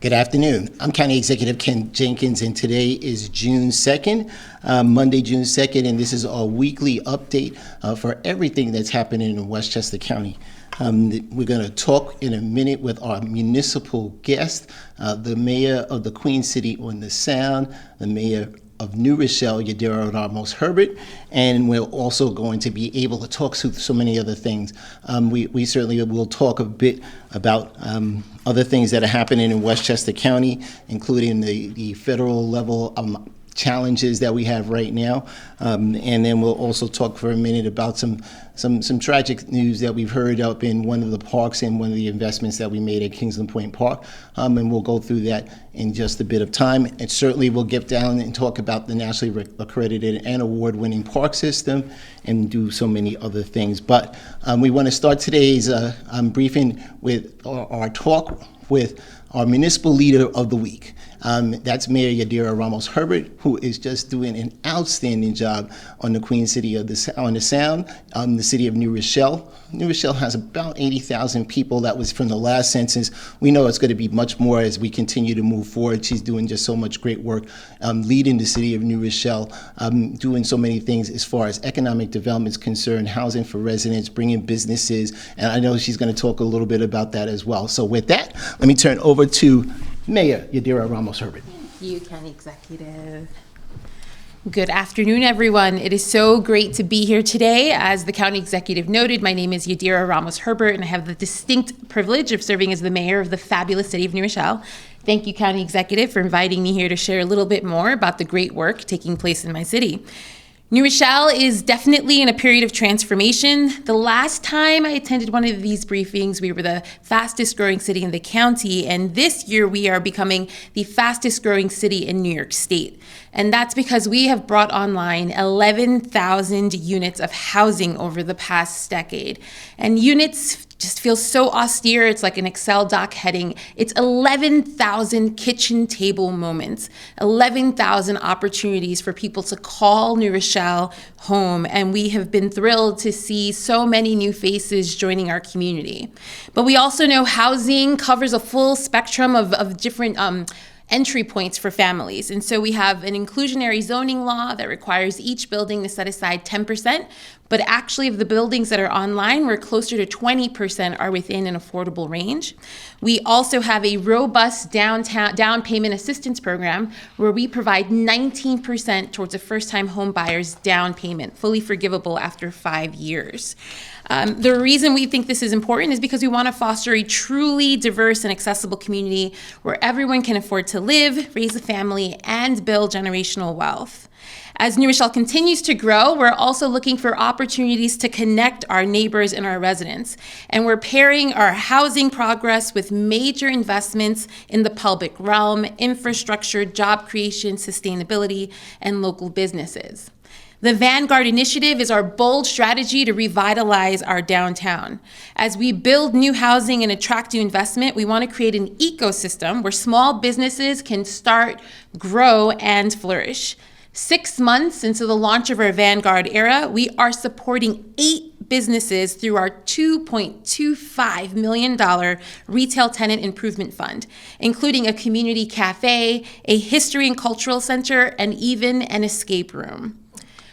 Good afternoon. I'm County Executive Ken Jenkins, and today is June 2nd, Monday, June 2nd, and this is our weekly update for everything that's happening in Westchester County. We're going to talk in a minute with our municipal guest, the mayor of the Queen City on the Sound, the mayor of New Rochelle, Yadira Ramos-Herbert, and we're also going to be able to talk to so many other things. We certainly will talk a bit about other things that are happening in Westchester County, including the federal level challenges that we have right now, and then we'll also talk for a minute about some tragic news that we've heard up in one of the parks and one of the investments that we made at Kingsland Point Park, and we'll go through that in just a bit of time. And certainly we'll get down and talk about the nationally accredited and award-winning park system and do so many other things. But we want to start today's briefing with our talk with our municipal leader of the week. That's Mayor Yadira Ramos-Herbert, who is just doing an outstanding job on the Queen City on the Sound, the city of New Rochelle. New Rochelle has about 80,000 people. That was from the last census. We know it's going to be much more as we continue to move forward. She's doing just so much great work, leading the city of New Rochelle, doing so many things as far as economic development is concerned, housing for residents, bringing businesses, and I know she's going to talk a little bit about that as well. So with that, let me turn over to Mayor Yadira Ramos-Herbert. Thank you, County Executive. Good afternoon, everyone. It is so great to be here today. As the County Executive noted, my name is Yadira Ramos-Herbert, and I have the distinct privilege of serving as the mayor of the fabulous city of New Rochelle. Thank you, County Executive, for inviting me here to share a little bit more about the great work taking place in my city. New Rochelle is definitely in a period of transformation. The last time I attended one of these briefings, we were the fastest growing city in the county, and this year we are becoming the fastest growing city in New York State. And that's because we have brought online 11,000 units of housing over the past decade. And units just feel so austere. It's like an Excel doc heading. It's 11,000 kitchen table moments, 11,000 opportunities for people to call New Rochelle home. And we have been thrilled to see so many new faces joining our community. But we also know housing covers a full spectrum of different entry points for families. And so we have an inclusionary zoning law that requires each building to set aside 10%, but actually of the buildings that are online, we're closer to 20% are within an affordable range. We also have a robust down payment assistance program where we provide 19% towards a first-time home buyer's down payment, fully forgivable after 5 years. The reason we think this is important is because we want to foster a truly diverse and accessible community where everyone can afford to live, raise a family, and build generational wealth. As New Rochelle continues to grow, we're also looking for opportunities to connect our neighbors and our residents. And we're pairing our housing progress with major investments in the public realm, infrastructure, job creation, sustainability, and local businesses. The Vanguard Initiative is our bold strategy to revitalize our downtown. As we build new housing and attract new investment, we want to create an ecosystem where small businesses can start, grow, and flourish. 6 months into the launch of our Vanguard era, we are supporting 8 businesses through our $2.25 million retail tenant improvement fund, including a community cafe, a history and cultural center, and even an escape room.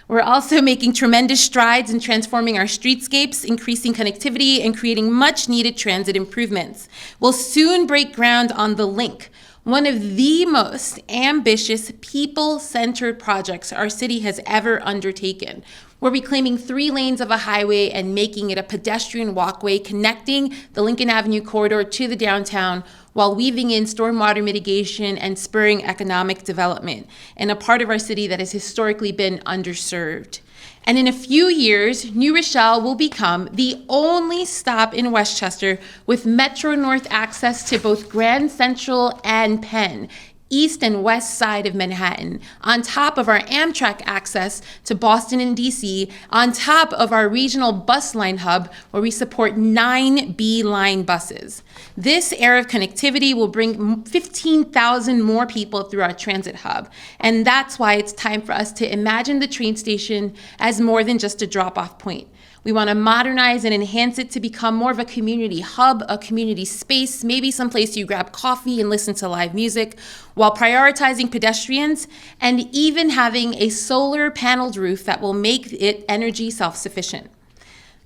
We're also making tremendous strides in transforming our streetscapes, increasing connectivity, and creating much-needed transit improvements. We'll soon break ground on The Link, one of the most ambitious, people-centered projects our city has ever undertaken. We're reclaiming 3 lanes of a highway and making it a pedestrian walkway connecting the Lincoln Avenue corridor to the downtown while weaving in stormwater mitigation and spurring economic development in a part of our city that has historically been underserved. And in a few years, New Rochelle will become the only stop in Westchester with Metro North access to both Grand Central and Penn, east and west side of Manhattan, on top of our Amtrak access to Boston and DC, on top of our regional bus line hub where we support 9 B line buses. This era of connectivity will bring 15,000 more people through our transit hub. And that's why it's time for us to imagine the train station as more than just a drop-off point. We want to modernize and enhance it to become more of a community hub, a community space, maybe someplace you grab coffee and listen to live music, while prioritizing pedestrians and even having a solar paneled roof that will make it energy self-sufficient.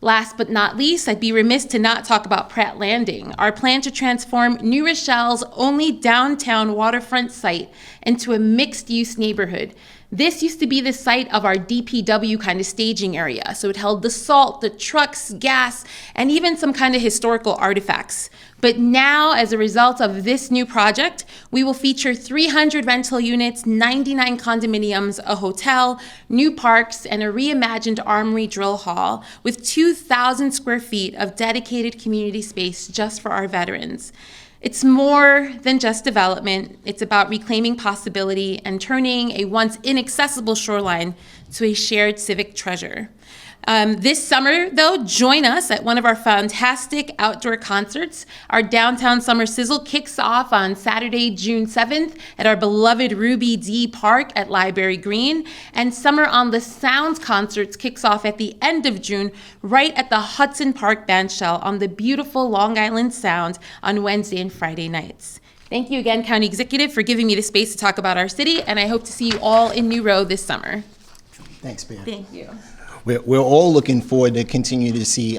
Last but not least, I'd be remiss to not talk about Pratt Landing, our plan to transform New Rochelle's only downtown waterfront site into a mixed-use neighborhood. This used to be the site of our DPW kind of staging area, so it held the salt, the trucks, gas, and even some kind of historical artifacts. But now, as a result of this new project, we will feature 300 rental units, 99 condominiums, a hotel, new parks, and a reimagined Armory Drill Hall with 2,000 square feet of dedicated community space just for our veterans. It's more than just development. It's about reclaiming possibility and turning a once inaccessible shoreline to a shared civic treasure. This summer, though, join us at one of our fantastic outdoor concerts. Our Downtown Summer Sizzle kicks off on Saturday, June 7th at our beloved Ruby D Park at Library Green, and Summer on the Sounds concerts kicks off at the end of June right at the Hudson Park Bandshell on the beautiful Long Island Sound on Wednesday and Friday nights. Thank you again, County Executive, for giving me the space to talk about our city, and I hope to see you all in New Row this summer. Thanks, Mayor. Thank you. We're all looking forward to continue to see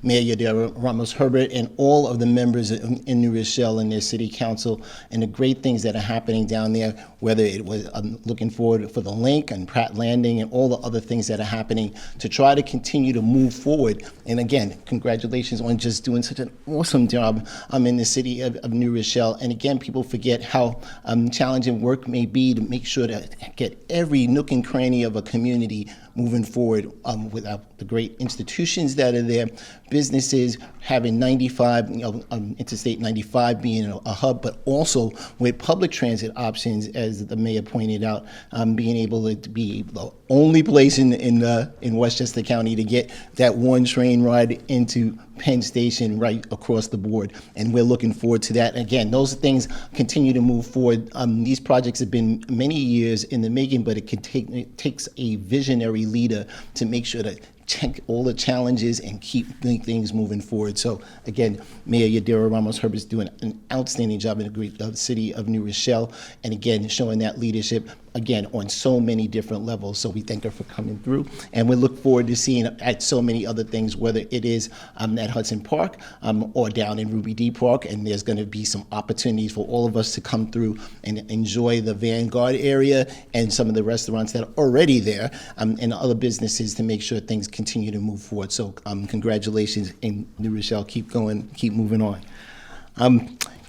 Mayor Yadira Ramos-Herbert and all of the members in New Rochelle and their city council and the great things that are happening down there, whether it was looking forward for the link and Pratt Landing and all the other things that are happening to try to continue to move forward. And again, congratulations on just doing such an awesome job in the city of New Rochelle. And again, people forget how challenging work may be to make sure to get every nook and cranny of a community moving forward without the great institutions that are there, businesses having 95, Interstate 95 being a hub, but also with public transit options, as the mayor pointed out, being able to be the only place in Westchester County to get that one train ride into Penn Station right across the board, and we're looking forward to that. Again, those things continue to move forward. These projects have been many years in the making, but it takes a visionary leader to make sure to check all the challenges and keep things moving forward. So again, Mayor Yadira Ramos-Herbert is doing an outstanding job in the great city of New Rochelle, and again, showing that leadership again on so many different levels. So we thank her for coming through, and we look forward to seeing at so many other things, whether it is at Hudson Park or down in Ruby D Park, and there's going to be some opportunities for all of us to come through and enjoy the Vanguard area and some of the restaurants that are already there and other businesses to make sure things continue to move forward. So congratulations in New Rochelle. Keep going, keep moving on.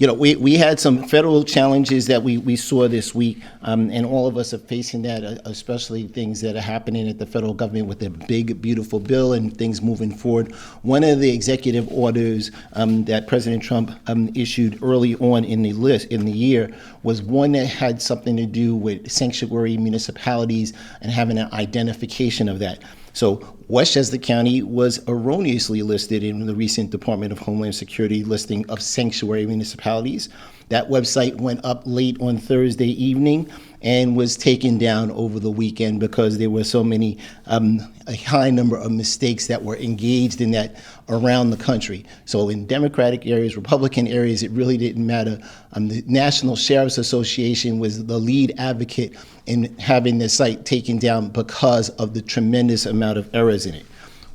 We had some federal challenges that we saw this week, and all of us are facing that, especially things that are happening at the federal government with the big, beautiful bill and things moving forward. One of the executive orders that President Trump issued early on in the year was one that had something to do with sanctuary municipalities and having an identification of that. So Westchester County was erroneously listed in the recent Department of Homeland Security listing of sanctuary municipalities. That website went up late on Thursday evening and was taken down over the weekend because there were so many, a high number of mistakes that were engaged in that around the country. So in Democratic areas, Republican areas, it really didn't matter. The National Sheriff's Association was the lead advocate in having the site taken down because of the tremendous amount of errors in it.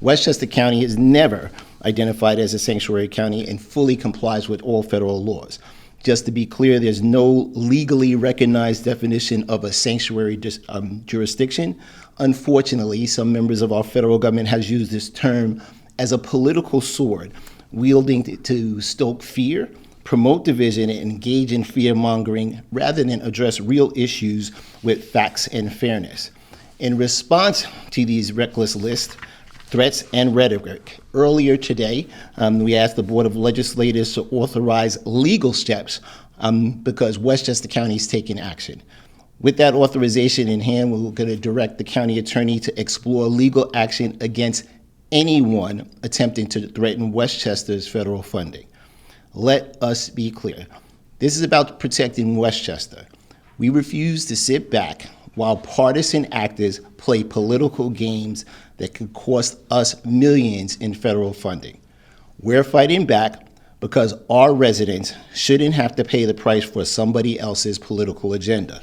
Westchester County is never identified as a sanctuary county and fully complies with all federal laws. Just to be clear, there's no legally recognized definition of a sanctuary jurisdiction. Unfortunately, some members of our federal government has used this term as a political sword, wielding to stoke fear, promote division, and engage in fear-mongering rather than address real issues with facts and fairness. In response to these reckless lists, threats, and rhetoric, earlier today, we asked the Board of Legislators to authorize legal steps because Westchester County is taking action. With that authorization in hand, we're going to direct the county attorney to explore legal action against anyone attempting to threaten Westchester's federal funding. Let us be clear. This is about protecting Westchester. We refuse to sit back while partisan actors play political games that could cost us millions in federal funding. We're fighting back because our residents shouldn't have to pay the price for somebody else's political agenda.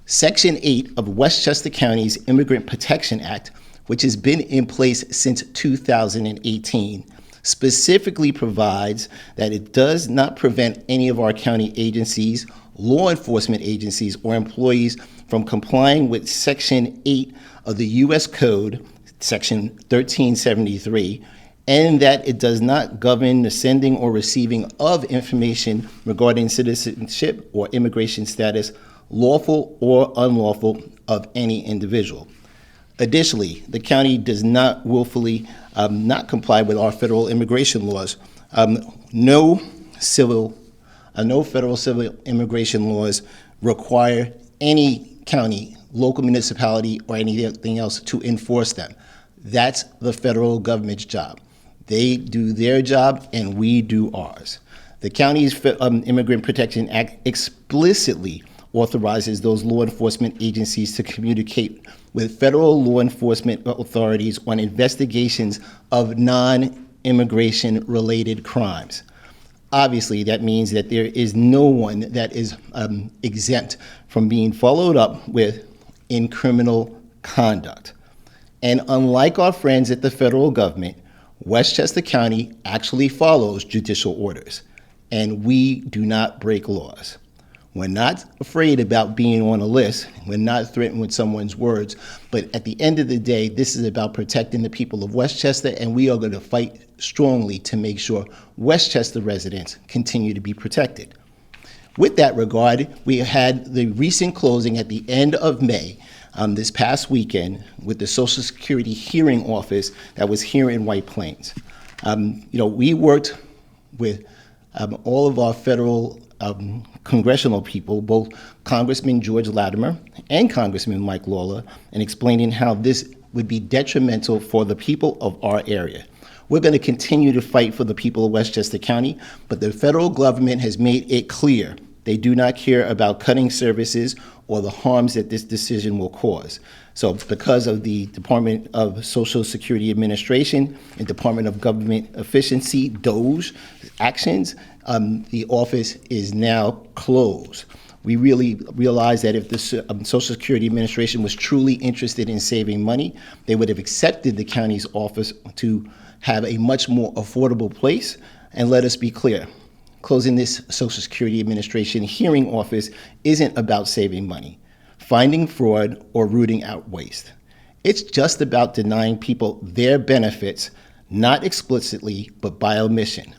Section 8 of Westchester County's Immigrant Protection Act, which has been in place since 2018, specifically provides that it does not prevent any of our county agencies, law enforcement agencies, or employees from complying with Section 8 of the U.S. Code, Section 1373, and that it does not govern the sending or receiving of information regarding citizenship or immigration status, lawful or unlawful, of any individual. Additionally, the county does not willfully not comply with our federal immigration laws. No federal civil immigration laws require any county, local municipality, or anything else to enforce them. That's the federal government's job. They do their job and we do ours. The county's Immigrant Protection Act explicitly authorizes those law enforcement agencies to communicate with federal law enforcement authorities on investigations of non-immigration related crimes. Obviously, that means that there is no one that is exempt from being followed up with in criminal conduct. And unlike our friends at the federal government, Westchester County actually follows judicial orders, and we do not break laws. We're not afraid about being on a list. We're not threatened with someone's words. But at the end of the day, this is about protecting the people of Westchester, and we are going to fight strongly to make sure Westchester residents continue to be protected. With that regard, we had the recent closing at the end of May, this past weekend, with the Social Security hearing office that was here in White Plains. We worked with all of our federal congressional people, both Congressman George Latimer and Congressman Mike Lawler, in explaining how this would be detrimental for the people of our area. We're going to continue to fight for the people of Westchester County, but the federal government has made it clear they do not care about cutting services or the harms that this decision will cause. So because of the Department of Social Security Administration and Department of Government Efficiency, DOGE, actions, the office is now closed. We really realize that if the Social Security Administration was truly interested in saving money, they would have accepted the county's office to have a much more affordable place. And let us be clear, closing this Social Security Administration hearing office isn't about saving money, finding fraud, or rooting out waste. It's just about denying people their benefits, not explicitly, but by omission.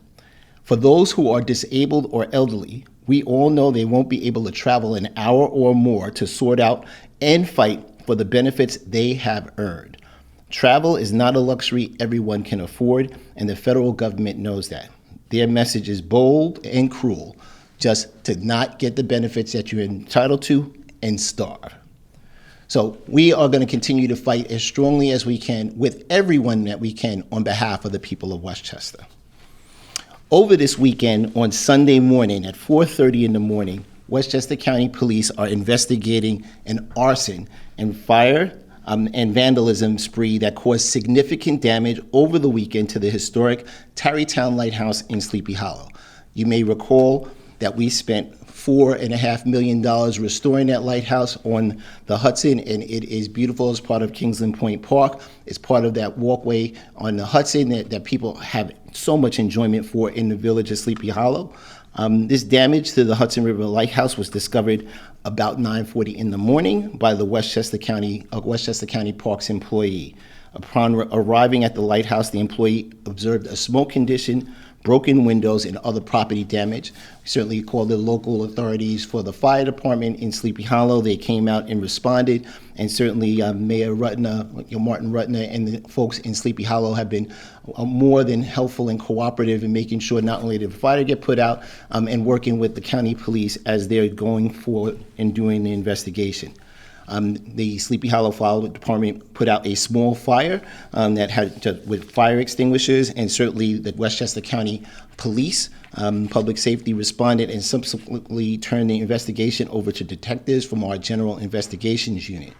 For those who are disabled or elderly, we all know they won't be able to travel an hour or more to sort out and fight for the benefits they have earned. Travel is not a luxury everyone can afford, and the federal government knows that. Their message is bold and cruel, just to not get the benefits that you're entitled to and starve. So we are going to continue to fight as strongly as we can with everyone that we can on behalf of the people of Westchester. Over this weekend, on Sunday morning at 4:30 in the morning, Westchester County Police are investigating an arson and fire and vandalism spree that caused significant damage over the weekend to the historic Tarrytown Lighthouse in Sleepy Hollow. You may recall that we spent $4.5 million restoring that lighthouse on the Hudson, and it is beautiful as part of Kingsland Point Park. It's part of that walkway on the Hudson that people have so much enjoyment for in the village of Sleepy Hollow. This damage to the Hudson River Lighthouse was discovered about 9:40 in the morning by the Westchester County Parks employee. Upon arriving at the lighthouse, the employee observed a smoke condition, broken windows, and other property damage. We certainly called the local authorities for the fire department in Sleepy Hollow. They came out and responded, and certainly Mayor Rutner, Martin Rutner, and the folks in Sleepy Hollow have been more than helpful and cooperative in making sure not only did the fire get put out, and working with the county police as they're going forward and doing the investigation. The Sleepy Hollow Fire Department put out a small fire that had with fire extinguishers, and certainly the Westchester County Police, Public Safety responded and subsequently turned the investigation over to detectives from our General Investigations Unit.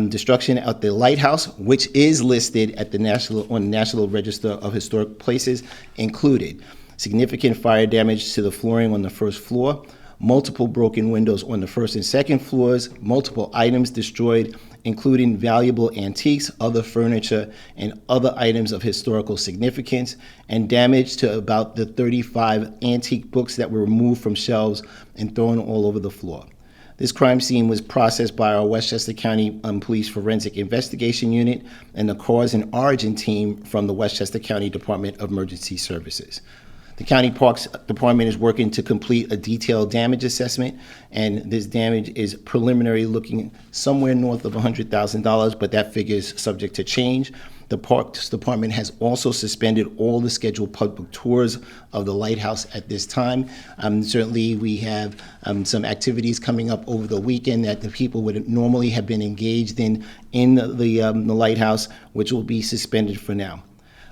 Destruction at the lighthouse, which is listed at the National Register of Historic Places, included significant fire damage to the flooring on the first floor, multiple broken windows on the first and second floors, multiple items destroyed, including valuable antiques, other furniture, and other items of historical significance, and damage to about the 35 antique books that were removed from shelves and thrown all over the floor. This crime scene was processed by our Westchester County Police Forensic Investigation Unit and the Cause and Origin team from the Westchester County Department of Emergency Services. The County Parks Department is working to complete a detailed damage assessment, and this damage is preliminary looking somewhere north of $100,000, but that figure is subject to change. The Parks Department has also suspended all the scheduled public tours of the lighthouse at this time. Certainly, we have some activities coming up over the weekend that the people would normally have been engaged in the lighthouse, which will be suspended for now.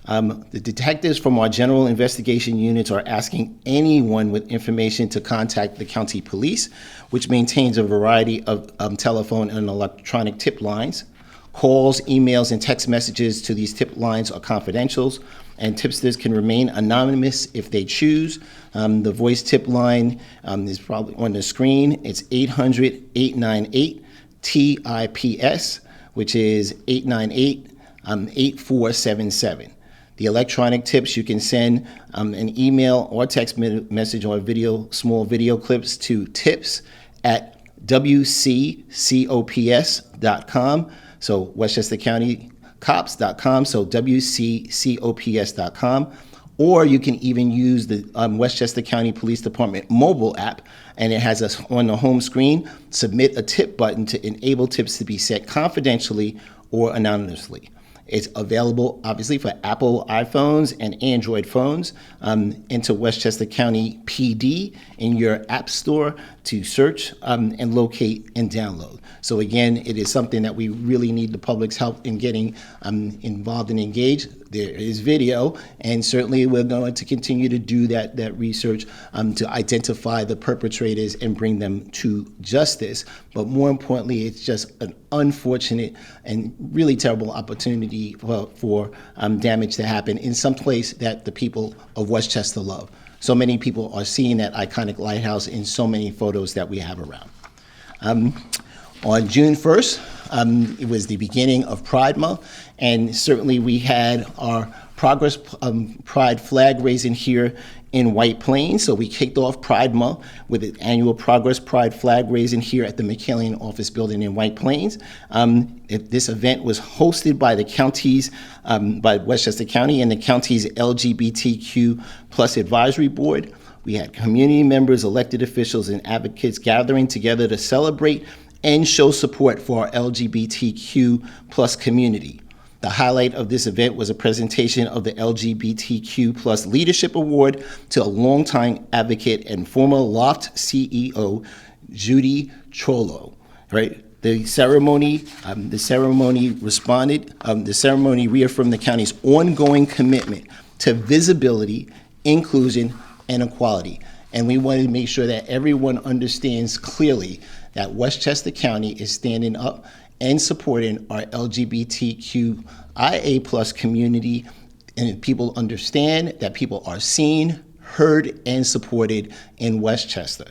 The detectives from our general investigation units are asking anyone with information to contact the county police, which maintains a variety of telephone and electronic tip lines. Calls, emails, and text messages to these tip lines are confidential, and tipsters can remain anonymous if they choose. The voice tip line is probably on the screen. It's 800-898-TIPS, which is 898-8477. The electronic tips, you can send an email or text message or small video clips to tips@wccops.com. So Westchester County Cops.com, so wccops.com. Or you can even use the Westchester County Police Department mobile app, and it has us on the home screen, submit a tip button to enable tips to be sent confidentially or anonymously. It's available, obviously, for Apple iPhones and Android phones. Into Westchester County PD in your app store to search and locate and download. So again, it is something that we really need the public's help in getting involved and engaged. There is video, and certainly we're going to continue to do that research to identify the perpetrators and bring them to justice. But more importantly, it's just an unfortunate and really terrible opportunity for damage to happen in some place that the people of Westchester love. So many people are seeing that iconic lighthouse in so many photos that we have around. On June 1st, it was the beginning of Pride Month, and certainly we had our Progress Pride flag raising here in White Plains. So we kicked off Pride Month with an annual Progress Pride flag raising here at the McKillian Office Building in White Plains. This event was hosted by the counties, by Westchester County and the county's LGBTQ plus advisory board. We had community members, elected officials, and advocates gathering together to celebrate and show support for our LGBTQ plus community. The highlight of this event was a presentation of the LGBTQ plus Leadership Award to a longtime advocate and former Loft CEO, Judy Trollo. Right? The ceremony reaffirmed the county's ongoing commitment to visibility, inclusion, and equality. And we wanted to make sure that everyone understands clearly that Westchester County is standing up and supporting our LGBTQIA plus community, and people understand that people are seen, heard, and supported in Westchester.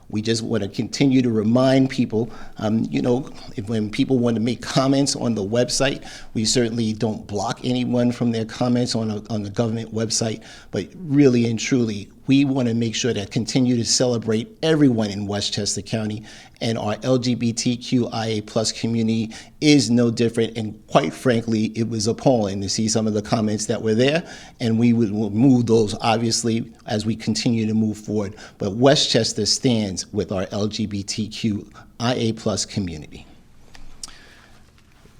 We just want to continue to remind people, when people want to make comments on the website, we certainly don't block anyone from their comments on the government website, but really and truly, we want to make sure that continue to celebrate everyone in Westchester County, and our LGBTQIA plus community is no different. And quite frankly, it was appalling to see some of the comments that were there, and we will remove those obviously as we continue to move forward. But Westchester stands with our LGBTQIA plus community.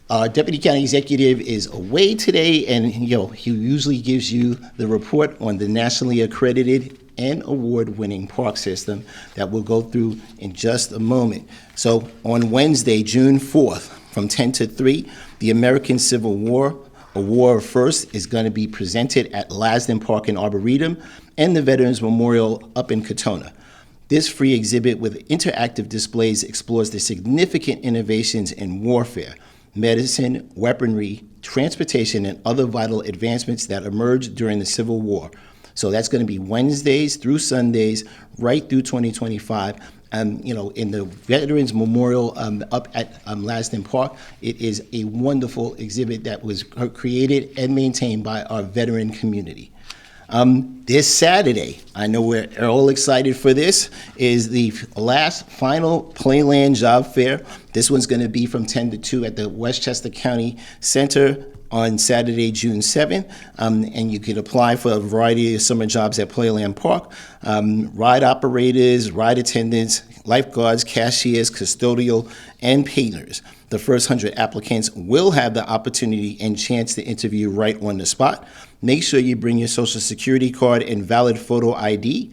Our Deputy County Executive is away today, and he usually gives you the report on the nationally accredited and award-winning park system that we'll go through in just a moment. So on Wednesday, June 4th, from 10 to 3, the American Civil War, A War of First, is going to be presented at Lasden Park and Arboretum and the Veterans Memorial up in Katona. This free exhibit with interactive displays explores the significant innovations in warfare, medicine, weaponry, transportation, and other vital advancements that emerged during the Civil War. So that's going to be Wednesdays through Sundays, right through 2025. In the Veterans Memorial up at Lasden Park, it is a wonderful exhibit that was created and maintained by our veteran community. This Saturday, I know we're all excited for this, is the last final Playland Job Fair. This one's going to be from 10 to 2 at the Westchester County Center on Saturday, June 7th, and you can apply for a variety of summer jobs at Playland Park. Ride operators, ride attendants, lifeguards, cashiers, custodial, and painters. The first 100 applicants will have the opportunity and chance to interview right on the spot. Make sure you bring your Social Security card and valid photo ID.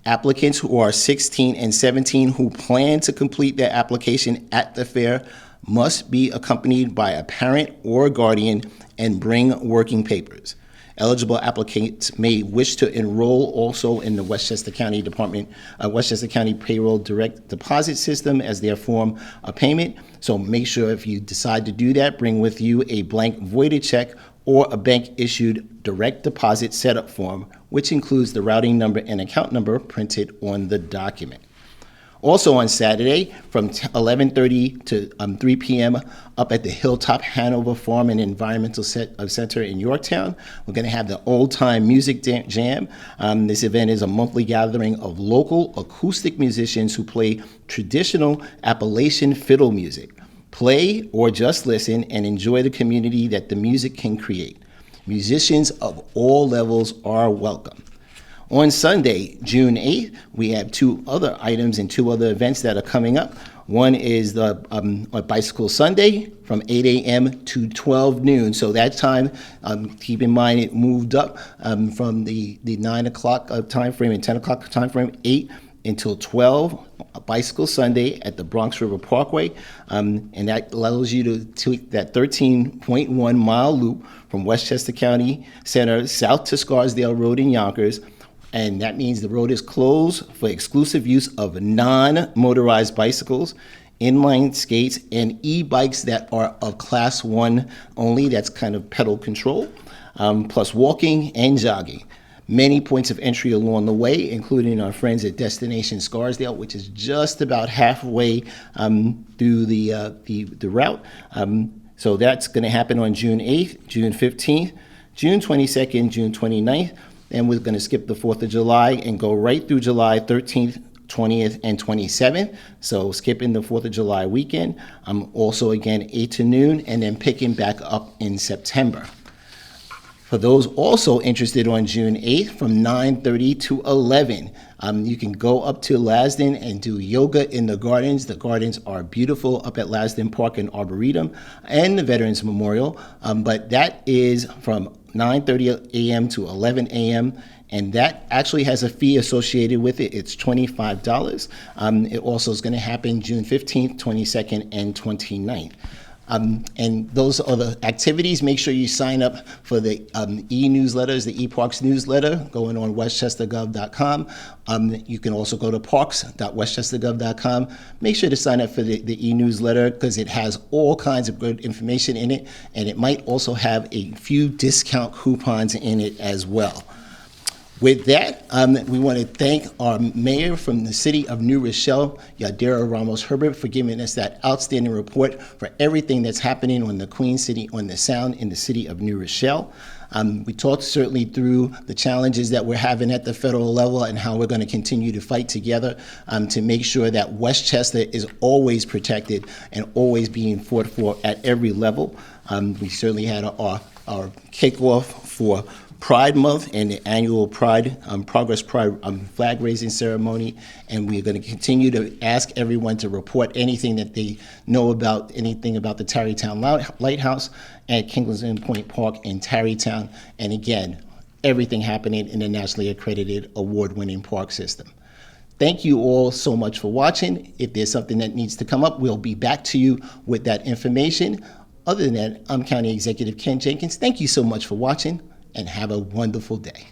Applicants who are 16 and 17 who plan to complete their application at the fair must be accompanied by a parent or guardian and bring working papers. Eligible applicants may wish to enroll also in the Westchester County Westchester County Payroll Direct Deposit System as their form of payment. So make sure if you decide to do that, bring with you a blank voided check or a bank-issued direct deposit setup form, which includes the routing number and account number printed on the document. Also on Saturday, from 11:30 to 3 p.m., up at the Hilltop Hanover Farm and Environmental Center in Yorktown, we're going to have the Old Time Music Jam. This event is a monthly gathering of local acoustic musicians who play traditional Appalachian fiddle music. Play or just listen and enjoy the community that the music can create. Musicians of all levels are welcome. On Sunday, June 8th, we have 2 other items and 2 other events that are coming up. One is the Bicycle Sunday from 8 a.m. to 12 noon. So that time, keep in mind, it moved up from the 9 o'clock time frame and 10 o'clock time frame, 8 until 12, a Bicycle Sunday at the Bronx River Parkway. And that allows you to take that 13.1 mile loop from Westchester County Center south to Scarsdale Road in Yonkers. And that means the road is closed for exclusive use of non-motorized bicycles, inline skates, and e-bikes that are of Class 1 only. That's kind of pedal control, plus walking and jogging. Many points of entry along the way, including our friends at Destination Scarsdale, which is just about halfway through the route. So that's going to happen on June 8th, June 15th, June 22nd, June 29th. And we're going to skip the 4th of July and go right through July 13th, 20th, and 27th. So skipping the 4th of July weekend. Also, again, 8 to noon, and then picking back up in September. For those also interested on June 8th, from 9:30 to 11, you can go up to Lasden and do yoga in the gardens. The gardens are beautiful up at Lasden Park and Arboretum and the Veterans Memorial. But that is from 9:30 a.m. to 11 a.m., and that actually has a fee associated with it. It's $25. It also is going to happen June 15th, 22nd, and 29th. And those are the activities. Make sure you sign up for the e-newsletters, the eParks newsletter, going on westchestergov.com. You can also go to parks.westchestergov.com. Make sure to sign up for the e-newsletter because it has all kinds of good information in it, and it might also have a few discount coupons in it as well. With that, we want to thank our mayor from the city of New Rochelle, Yadira Ramos-Herbert, for giving us that outstanding report for everything that's happening on the Queen City, on the Sound in the city of New Rochelle. We talked certainly through the challenges that we're having at the federal level and how we're going to continue to fight together to make sure that Westchester is always protected and always being fought for at every level. We certainly had our kickoff for Pride Month and the annual Progress Pride flag raising ceremony, and we're going to continue to ask everyone to report anything that they know about, anything about the Tarrytown Lighthouse at Kingsland Point Park in Tarrytown, and again, everything happening in the nationally accredited award-winning park system. Thank you all so much for watching. If there's something that needs to come up, we'll be back to you with that information. Other than that, I'm County Executive Ken Jenkins. Thank you so much for watching, and have a wonderful day.